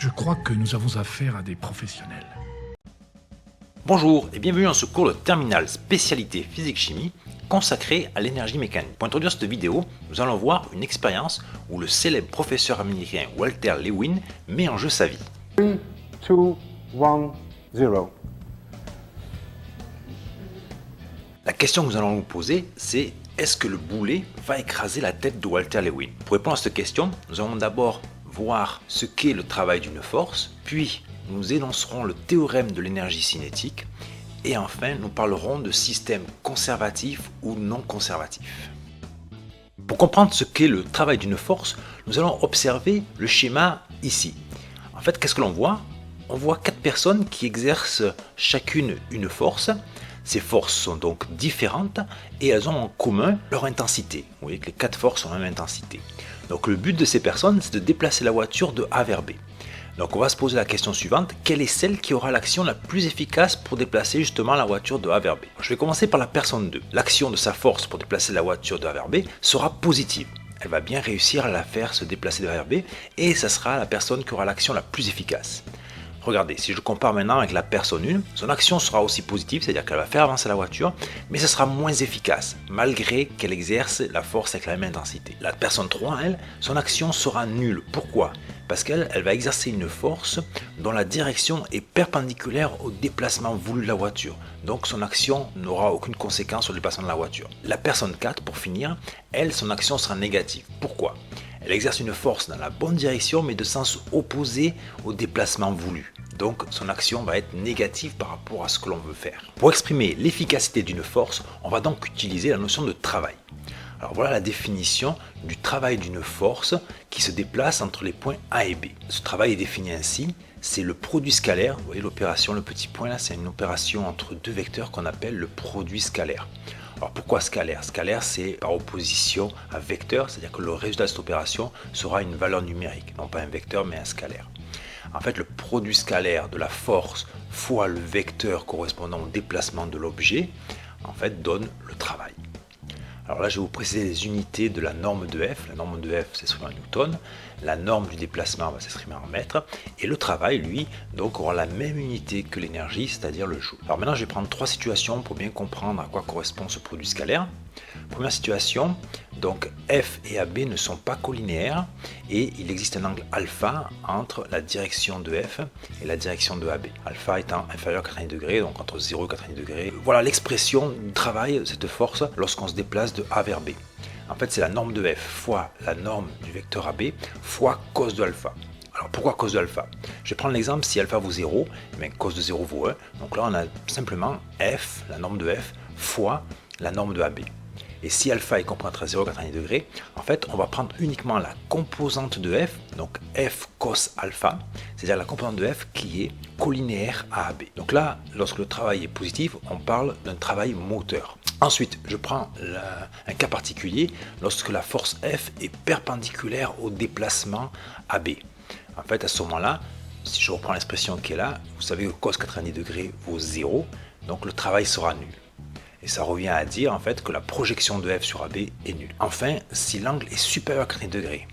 Je crois que nous avons affaire à des professionnels. Bonjour et bienvenue dans ce cours de terminale spécialité physique-chimie consacré à l'énergie mécanique. Pour introduire cette vidéo, nous allons voir une expérience où le célèbre professeur américain Walter Lewin met en jeu sa vie. 3, 2, 1, 0. La question que nous allons nous poser, c'est est-ce que le boulet va écraser la tête de Walter Lewin? Pour répondre à cette question, nous allons d'abord voir ce qu'est le travail d'une force, puis nous énoncerons le théorème de l'énergie cinétique, et enfin nous parlerons de systèmes conservatifs ou non conservatifs. Pour comprendre ce qu'est le travail d'une force, nous allons observer le schéma ici. En fait, qu'est-ce que l'on voit? On voit 4 personnes qui exercent chacune une force. Ces forces sont donc différentes et elles ont en commun leur intensité. Vous voyez que les 4 forces ont la même intensité. Donc le but de ces personnes, c'est de déplacer la voiture de A vers B. Donc on va se poser la question suivante, quelle est celle qui aura l'action la plus efficace pour déplacer justement la voiture de A vers B? Je vais commencer par la personne 2. L'action de sa force pour déplacer la voiture de A vers B sera positive. Elle va bien réussir à la faire se déplacer de A vers B et ça sera la personne qui aura l'action la plus efficace. Regardez, si je compare maintenant avec la personne 1, son action sera aussi positive, c'est-à-dire qu'elle va faire avancer la voiture, mais ce sera moins efficace, malgré qu'elle exerce la force avec la même intensité. La personne 3, elle, son action sera nulle. Pourquoi? Parce qu'elle va exercer une force dont la direction est perpendiculaire au déplacement voulu de la voiture. Donc son action n'aura aucune conséquence sur le déplacement de la voiture. La personne 4, pour finir, elle, son action sera négative. Pourquoi? Elle exerce une force dans la bonne direction mais de sens opposé au déplacement voulu. Donc son action va être négative par rapport à ce que l'on veut faire. Pour exprimer l'efficacité d'une force, on va donc utiliser la notion de travail. Alors voilà la définition du travail d'une force qui se déplace entre les points A et B. Ce travail est défini ainsi, c'est le produit scalaire. Vous voyez l'opération, le petit point là, c'est une opération entre deux vecteurs qu'on appelle le produit scalaire. Alors pourquoi scalaire? Scalaire, c'est par opposition à vecteur, c'est-à-dire que le résultat de cette opération sera une valeur numérique, non pas un vecteur mais un scalaire. En fait, le produit scalaire de la force fois le vecteur correspondant au déplacement de l'objet, en fait, donne le travail. Alors là, je vais vous préciser les unités de la norme de F. La norme de F, c'est s'exprime en newton. La norme du déplacement va s'exprimer en mètres. Et le travail, lui, donc, aura la même unité que l'énergie, c'est-à-dire le joule. Alors maintenant, je vais prendre 3 situations pour bien comprendre à quoi correspond ce produit scalaire. Première situation, donc F et AB ne sont pas collinéaires et il existe un angle alpha entre la direction de F et la direction de AB. Alpha étant inférieur à 90 degrés, donc entre 0 et 90 degrés. Voilà l'expression du travail de cette force lorsqu'on se déplace de A vers B. En fait, c'est la norme de F fois la norme du vecteur AB fois cos de alpha. Alors pourquoi cos de alpha? Je vais prendre l'exemple, si alpha vaut 0, mais cos de 0 vaut 1. Donc là, on a simplement F, la norme de F, fois la norme de AB. Et si alpha est compris entre 0 et 90 degrés, en fait, on va prendre uniquement la composante de F, donc F cos alpha, c'est-à-dire la composante de F qui est collinéaire à AB. Donc là, lorsque le travail est positif, on parle d'un travail moteur. Ensuite, je prends un cas particulier, lorsque la force F est perpendiculaire au déplacement AB. En fait, à ce moment-là, si je reprends l'expression qui est là, vous savez que cos 90 degrés vaut 0, donc le travail sera nul. Et ça revient à dire en fait que la projection de F sur AB est nulle. Enfin, si l'angle est supérieur à 90 degrés,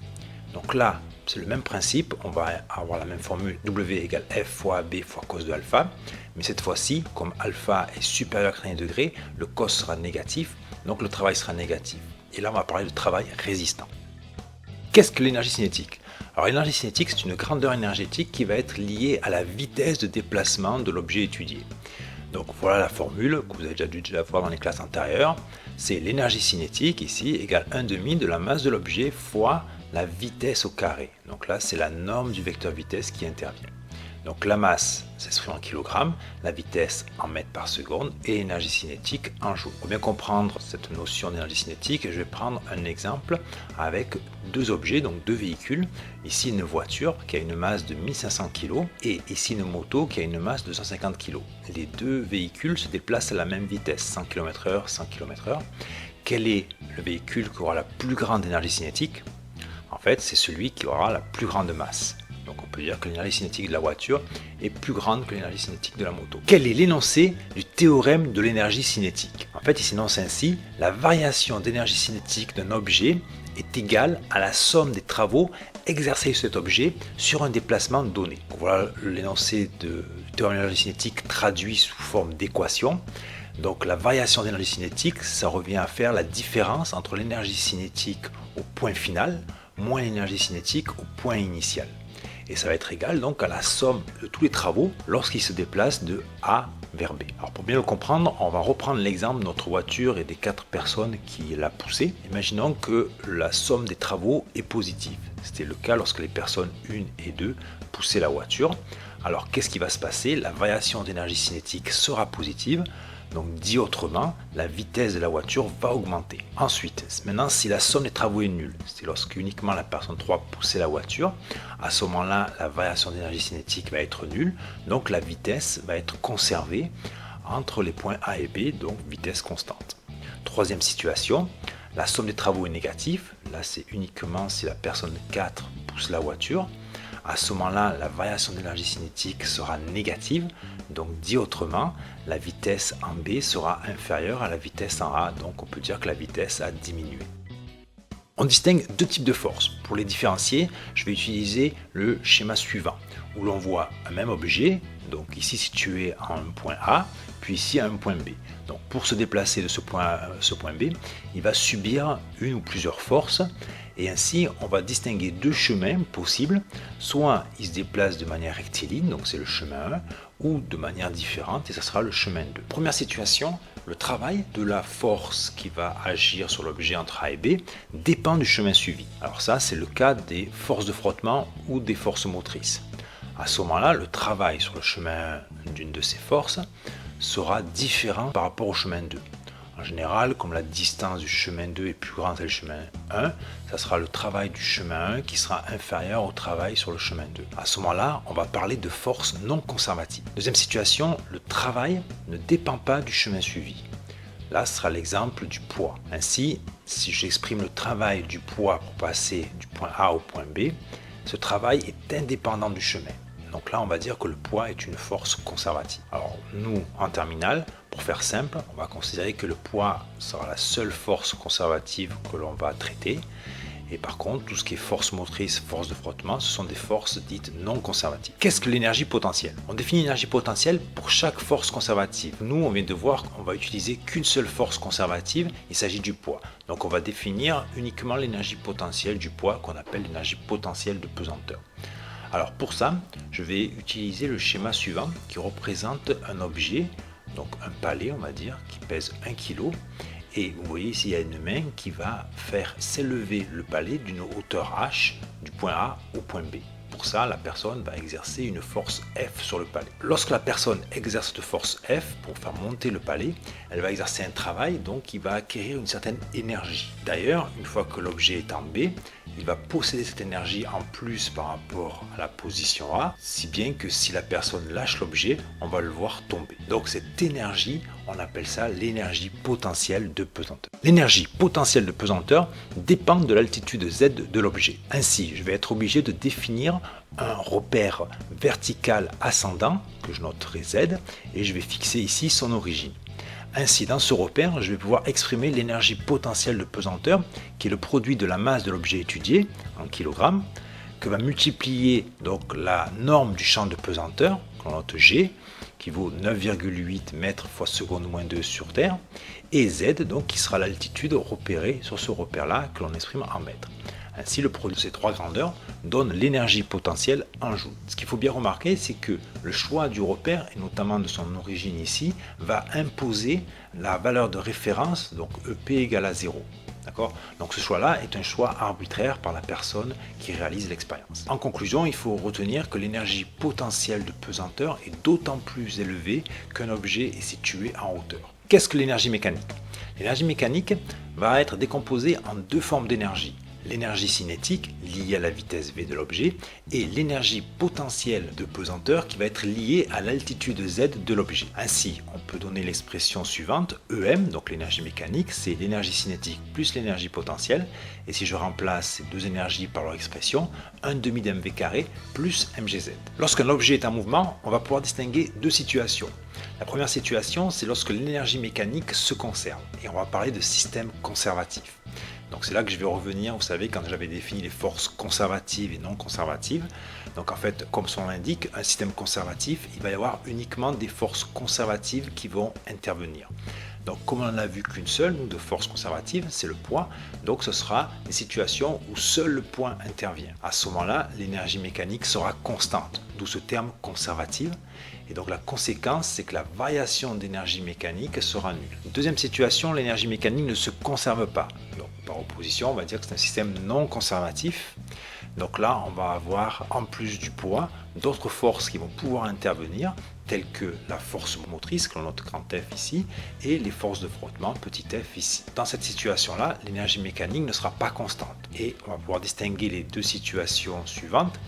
donc là, c'est le même principe, on va avoir la même formule W égale F fois AB fois cos de alpha, mais cette fois-ci, comme alpha est supérieur à 90 degrés, le cos sera négatif, donc le travail sera négatif. Et là, on va parler de travail résistant. Qu'est-ce que l'énergie cinétique? Alors l'énergie cinétique, c'est une grandeur énergétique qui va être liée à la vitesse de déplacement de l'objet étudié. Donc voilà la formule que vous avez déjà dû voir dans les classes antérieures. C'est l'énergie cinétique ici égale 1/2 de la masse de l'objet fois la vitesse au carré. Donc là c'est la norme du vecteur vitesse qui intervient. Donc la masse s'exprime en kilogrammes, la vitesse en mètres par seconde et l'énergie cinétique en joules. Pour bien comprendre cette notion d'énergie cinétique, je vais prendre un exemple avec 2 objets, donc 2 véhicules. Ici une voiture qui a une masse de 1500 kg et ici une moto qui a une masse de 150 kg. Les 2 véhicules se déplacent à la même vitesse, 100 km/h, 100 km/h. Quel est le véhicule qui aura la plus grande énergie cinétique? En fait, c'est celui qui aura la plus grande masse. Donc on peut dire que l'énergie cinétique de la voiture est plus grande que l'énergie cinétique de la moto. Quel est l'énoncé du théorème de l'énergie cinétique? En fait, il s'énonce ainsi: la variation d'énergie cinétique d'un objet est égale à la somme des travaux exercer cet objet sur un déplacement donné. Voilà l'énoncé de théorème d'énergie cinétique traduit sous forme d'équation. Donc la variation d'énergie cinétique, ça revient à faire la différence entre l'énergie cinétique au point final moins l'énergie cinétique au point initial. Et ça va être égal donc à la somme de tous les travaux lorsqu'ils se déplacent de A vers B. Alors pour bien le comprendre, on va reprendre l'exemple de notre voiture et des 4 personnes qui la poussaient. Imaginons que la somme des travaux est positive. C'était le cas lorsque les personnes 1 et 2 poussaient la voiture. Alors qu'est-ce qui va se passer? La variation d'énergie cinétique sera positive. Donc dit autrement, la vitesse de la voiture va augmenter. Ensuite, maintenant si la somme des travaux est nulle, c'est lorsque uniquement la personne 3 poussait la voiture, à ce moment-là, la variation d'énergie cinétique va être nulle, donc la vitesse va être conservée entre les points A et B, donc vitesse constante. Troisième situation, la somme des travaux est négative, là c'est uniquement si la personne 4 pousse la voiture. À ce moment-là, la variation d'énergie cinétique sera négative. Donc, dit autrement, la vitesse en B sera inférieure à la vitesse en A. Donc, on peut dire que la vitesse a diminué. On distingue deux types de forces. Pour les différencier, je vais utiliser le schéma suivant, où l'on voit un même objet, donc ici situé à un point A, puis ici à un point B. Donc, pour se déplacer de ce point A à ce point B, il va subir une ou plusieurs forces. Et ainsi, on va distinguer deux chemins possibles. Soit il se déplace de manière rectiligne, donc c'est le chemin 1, ou de manière différente, et ça sera le chemin 2. Première situation, le travail de la force qui va agir sur l'objet entre A et B dépend du chemin suivi. Alors ça, c'est le cas des forces de frottement ou des forces motrices. À ce moment-là, le travail sur le chemin d'une de ces forces sera différent par rapport au chemin 2. En général, comme la distance du chemin 2 est plus grande que le chemin 1, ça sera le travail du chemin 1 qui sera inférieur au travail sur le chemin 2. À ce moment-là, on va parler de force non conservative. Deuxième situation, le travail ne dépend pas du chemin suivi. Là, ce sera l'exemple du poids. Ainsi, si j'exprime le travail du poids pour passer du point A au point B, ce travail est indépendant du chemin. Donc là, on va dire que le poids est une force conservative. Alors nous, en terminale, pour faire simple, on va considérer que le poids sera la seule force conservative que l'on va traiter. Et par contre, tout ce qui est force motrice, force de frottement, ce sont des forces dites non conservatives. Qu'est-ce que l'énergie potentielle? On définit l'énergie potentielle pour chaque force conservative. Nous, on vient de voir qu'on va utiliser qu'une seule force conservative, il s'agit du poids. Donc on va définir uniquement l'énergie potentielle du poids qu'on appelle l'énergie potentielle de pesanteur. Alors pour ça, je vais utiliser le schéma suivant qui représente un objet, donc un pallet on va dire, qui pèse 1 kg. Et vous voyez ici il y a une main qui va faire s'élever le pallet d'une hauteur H du point A au point B. Pour ça, la personne va exercer une force F sur le pallet. Lorsque la personne exerce cette force F pour faire monter le pallet, elle va exercer un travail donc qui va acquérir une certaine énergie. D'ailleurs, une fois que l'objet est en B, il va posséder cette énergie en plus par rapport à la position A, si bien que si la personne lâche l'objet, on va le voir tomber. Donc cette énergie, on appelle ça l'énergie potentielle de pesanteur. L'énergie potentielle de pesanteur dépend de l'altitude Z de l'objet. Ainsi, je vais être obligé de définir un repère vertical ascendant, que je noterai Z, et je vais fixer ici son origine. Ainsi, dans ce repère, je vais pouvoir exprimer l'énergie potentielle de pesanteur, qui est le produit de la masse de l'objet étudié, en kilogrammes, que va multiplier donc la norme du champ de pesanteur, qu'on note G, qui vaut 9,8 mètres fois seconde moins 2 sur Terre, et Z, donc qui sera l'altitude repérée sur ce repère-là, que l'on exprime en mètres. Ainsi, le produit de ces trois grandeurs donne l'énergie potentielle en joule. Ce qu'il faut bien remarquer, c'est que le choix du repère, et notamment de son origine ici, va imposer la valeur de référence, donc EP égale à 0. Donc ce choix-là est un choix arbitraire par la personne qui réalise l'expérience. En conclusion, il faut retenir que l'énergie potentielle de pesanteur est d'autant plus élevée qu'un objet est situé en hauteur. Qu'est-ce que l'énergie mécanique? L'énergie mécanique va être décomposée en deux formes d'énergie. L'énergie cinétique liée à la vitesse v de l'objet et l'énergie potentielle de pesanteur qui va être liée à l'altitude z de l'objet. Ainsi, on peut donner l'expression suivante, EM, donc l'énergie mécanique, c'est l'énergie cinétique plus l'énergie potentielle, et si je remplace ces deux énergies par leur expression, 1/2 mv carré plus mgz. Lorsqu'un objet est en mouvement, on va pouvoir distinguer deux situations. La première situation, c'est lorsque l'énergie mécanique se conserve, et on va parler de système conservatif. Donc c'est là que je vais revenir, vous savez, quand j'avais défini les forces conservatives et non conservatives. Donc en fait, comme son nom l'indique, un système conservatif, il va y avoir uniquement des forces conservatives qui vont intervenir. Donc comme on n'en a vu qu'une seule, nous, de force conservative, c'est le poids. Donc ce sera des situations où seul le poids intervient. À ce moment-là, l'énergie mécanique sera constante, d'où ce terme conservative. Et donc la conséquence, c'est que la variation d'énergie mécanique sera nulle. Deuxième situation, l'énergie mécanique ne se conserve pas. Donc par opposition, on va dire que c'est un système non conservatif. Donc là, on va avoir, en plus du poids, d'autres forces qui vont pouvoir intervenir, telles que la force motrice, que l'on note grand F ici, et les forces de frottement, petit f ici. Dans cette situation-là, l'énergie mécanique ne sera pas constante. Et on va pouvoir distinguer les deux situations suivantes.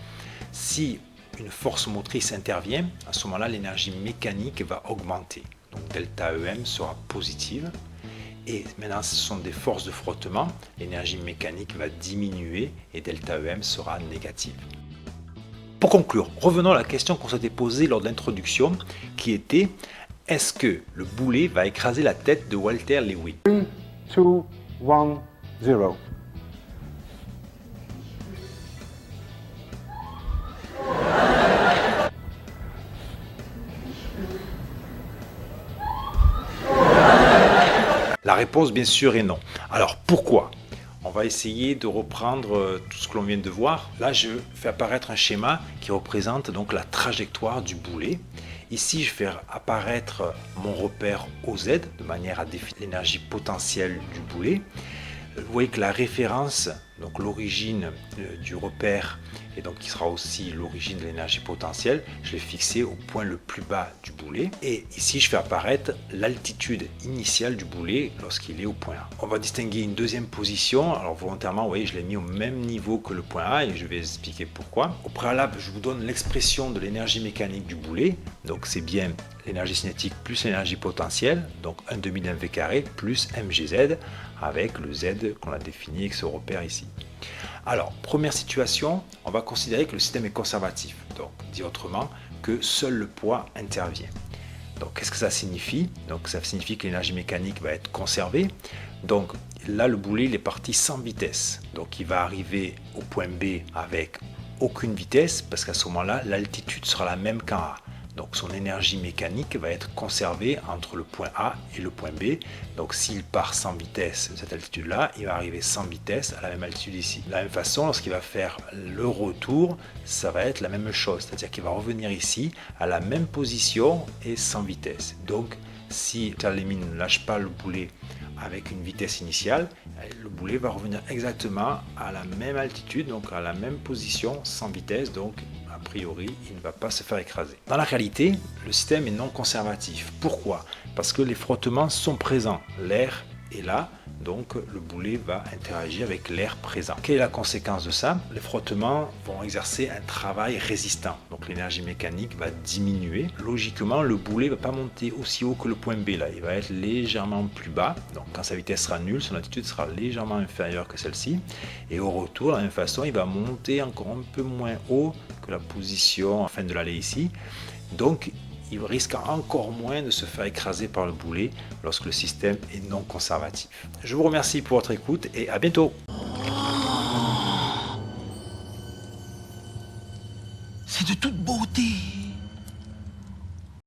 Si une force motrice intervient, à ce moment-là, l'énergie mécanique va augmenter. Donc delta EM sera positive. Et maintenant, ce sont des forces de frottement. L'énergie mécanique va diminuer et delta EM sera négative. Pour conclure, revenons à la question qu'on s'était posée lors de l'introduction, qui était: est-ce que le boulet va écraser la tête de Walter Lewin? 3, 2, 1, 0. La réponse, bien sûr, est non. Alors, pourquoi? On va essayer de reprendre tout ce que l'on vient de voir. Là, je fais apparaître un schéma qui représente donc la trajectoire du boulet. Ici, je fais apparaître mon repère OZ de manière à définir l'énergie potentielle du boulet. Vous voyez que la référence, donc l'origine du repère, et donc qui sera aussi l'origine de l'énergie potentielle, je l'ai fixée au point le plus bas du boulet. Et ici, je fais apparaître l'altitude initiale du boulet lorsqu'il est au point A. On va distinguer une deuxième position. Alors volontairement, vous voyez, je l'ai mis au même niveau que le point A et je vais expliquer pourquoi. Au préalable, je vous donne l'expression de l'énergie mécanique du boulet. Donc c'est bien l'énergie cinétique plus l'énergie potentielle, donc 1 demi d'un V carré plus mgz avec le Z qu'on a défini avec ce repère ici. Alors, première situation, on va considérer que le système est conservatif, donc dit autrement que seul le poids intervient. Donc qu'est-ce que ça signifie? Donc ça signifie que l'énergie mécanique va être conservée. Donc là, le boulet il est parti sans vitesse, donc il va arriver au point B avec aucune vitesse parce qu'à ce moment-là, l'altitude sera la même qu'en A. Donc son énergie mécanique va être conservée entre le point A et le point B. Donc s'il part sans vitesse de cette altitude-là, il va arriver sans vitesse à la même altitude ici. De la même façon, lorsqu'il va faire le retour, ça va être la même chose. C'est-à-dire qu'il va revenir ici à la même position et sans vitesse. Donc si Lewin ne lâche pas le boulet avec une vitesse initiale, le boulet va revenir exactement à la même altitude, donc à la même position sans vitesse. Donc a priori, il ne va pas se faire écraser. Dans la réalité, le système est non conservatif. Pourquoi? Parce que les frottements sont présents. L'air est là, donc le boulet va interagir avec l'air présent. Quelle est la conséquence de ça? Les frottements vont exercer un travail résistant. Donc l'énergie mécanique va diminuer. Logiquement, le boulet ne va pas monter aussi haut que le point B. Là, il va être légèrement plus bas. Donc quand sa vitesse sera nulle, son altitude sera légèrement inférieure que celle-ci. Et au retour, de la même façon, il va monter encore un peu moins haut que la position en fin de l'allée ici. Donc il risque encore moins de se faire écraser par le boulet lorsque le système est non conservatif. Je vous remercie pour votre écoute et à bientôt. C'est de toute beauté.